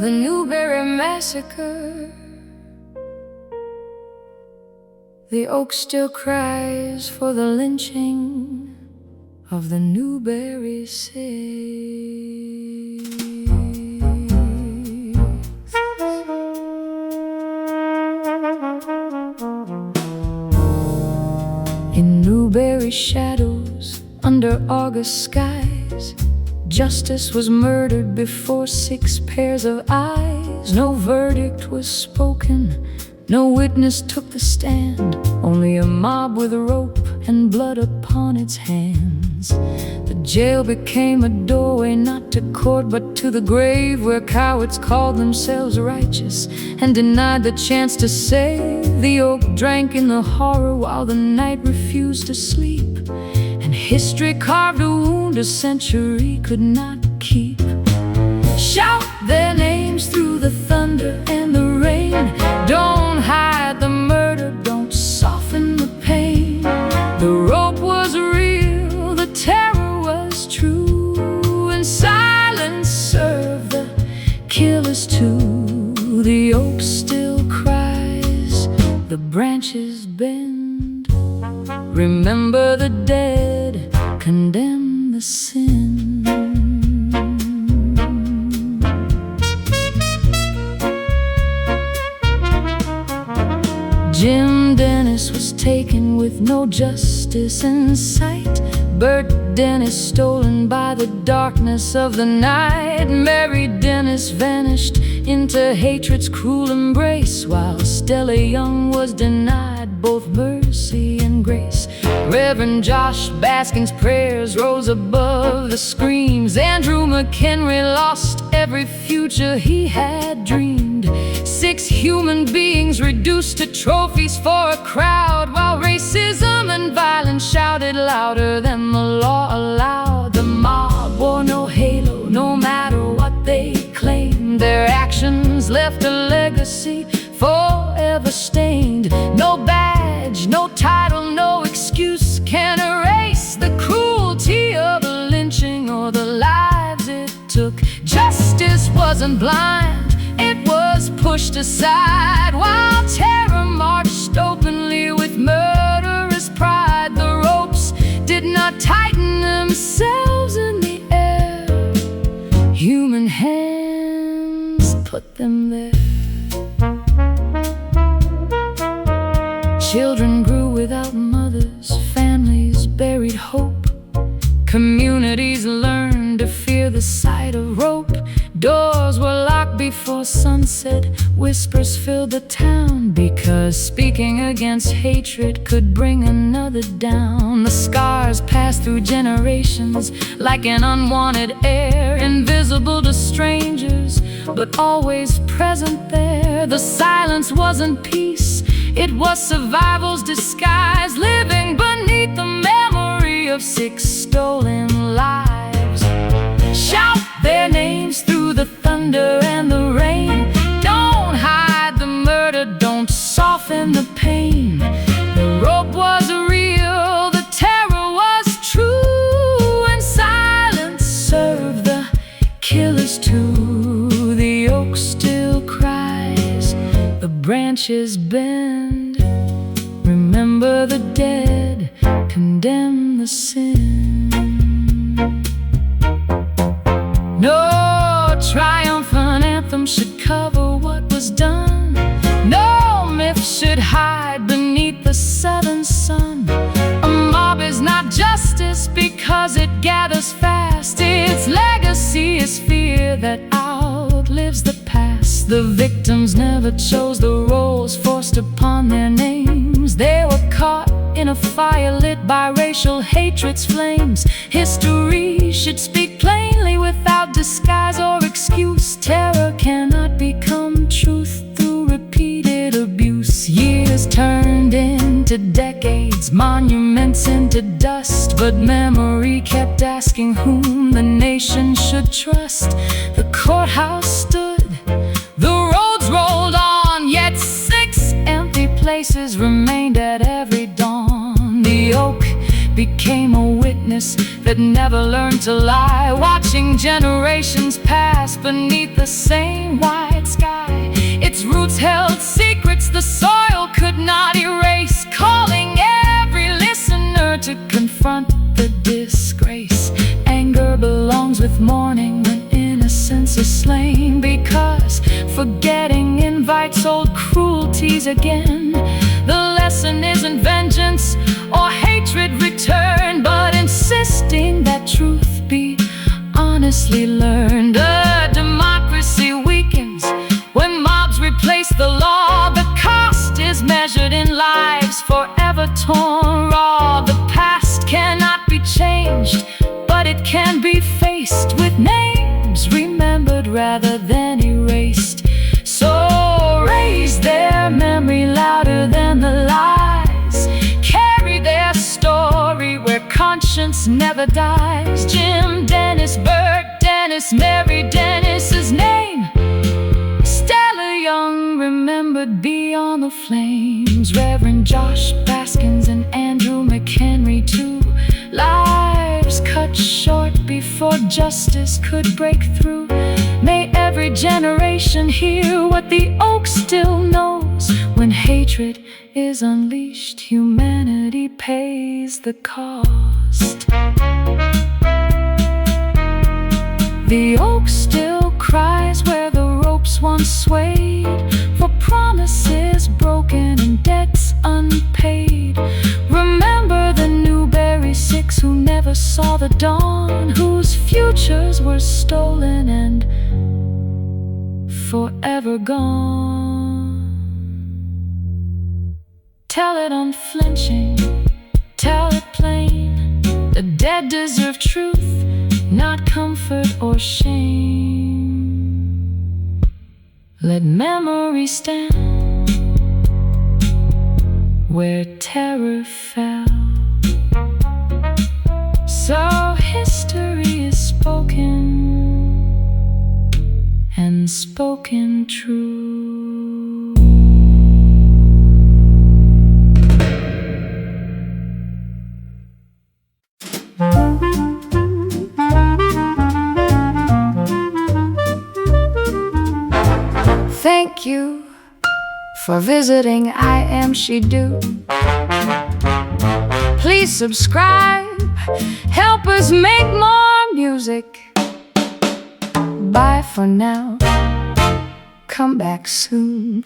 the Newberry Massacre. The oak still cries for the lynching of the Newberry Six. In Newberry shadows, under August skies, justice was murdered before 6 pairs of eyes. No verdict was spoken, no witness took the stand, only a mob with rope and blood upon its hands. The jail became a doorway not to court but to the grave, where cowards called themselves righteous and denied the chance to save. The oak drank in the horror while the night refused to sleep, and history carved a wound a century could not keep. Shout their names through the thunder and the rain. Don't hide the murder, don't soften the pain. The rope was real, the terror was true, and silence served the killers too. The oak still cries, the branches bend. Remember the dead, condemn the sin. Jim Dennis was taken with no justice in sight. Bert Dennis stolen by the darkness of the night. Mary Dennis vanished into hatred's cruel embrace, while Stella Young was denied both mercy and grace. Reverend Josh Baskin's prayers rose above the screams. Andrew McHenry lost every future he had dreamed. 6 human beings reduced to trophies for a crowd, while racism and violence shouted louder than the law allowed. The mob wore no halo, no matter what they claimed. Their actions left a legacy forever stained. No badge, no title, no excuse can erase the cruelty of the lynching or the lives it took. Justice wasn't blind, it was pushed aside, while terror marched openly with murderous pride. The ropes did not tighten themselves in the air, human hands put them there. Children grew without mothers, families buried hope. Communities learned to fear the sight of rope. Doors were locked before sunset, whispers filled the town, because speaking against hatred could bring another down. The scars passed through generations like an unwanted air, invisible to strangers, but always present there. The silence wasn't peace, it was survival's disguise, living beneath the memory of 6 stolen lives. Shout their names through the thunder and the rain. Don't hide the murder, don't soften the pain. The rope was real, the terror was true, and silence served the killers too. The oak still cries, the branches bend. Remember the dead, condemn the sin. No triumphant anthem should cover what was done. No myth should hide beneath the southern sun. A mob is not justice because it gathers fast. Its legacy is fear that outlives the past. The victims never chose the roles forced upon their names. They were caught in a fire lit by racial hatred's flames. History should speak plainly without disguise or excuse. Terror cannot become truth through repeated abuse. Years turned into decades, monuments into dust, but memory kept asking whom the nation should trust. The courthouse stood, the roads rolled on, yet 6 empty places remained at every dawn. The oak became a witness that never learned to lie, watching generations pass beneath the same white sky. Its roots held secrets the soil could not erase, calling every listener to confront the disgrace. Anger belongs with mourning when innocence is slain, because forgetting invites old cruelties again. The lesson isn't vengeance or hatred return, but insisting that truth be honestly learned. A democracy weakens when mobs replace the law. The cost is measured in lives forever torn raw. The past cannot be changed, but it can be faced with names remembered rather than erased. So raise their memory louder than the lies, carry their story where conscience never dies. Jim Dennis, Bert Dennis, Mary Dennis's name, Stella Young remembered beyond the flames. Reverend Josh Baskins and Andrew McHenry too, lives cut short before justice could break through. May every generation hear what the oak still knows: when hatred is unleashed, humanity pays the cost. The oak still cries where the ropes once swayed, for promises broken and debts unpaid. Remember the Newberry Six who never saw the dawn, whose futures were stolen and forever gone. Tell it unflinching, tell it plain. The dead deserve truth, not comfort or shame. Let memory stand where terror fell. So history is spoken, and spoken true. Thank you for visiting iamshedo. Please subscribe, help us make more music. Bye for now, come back soon.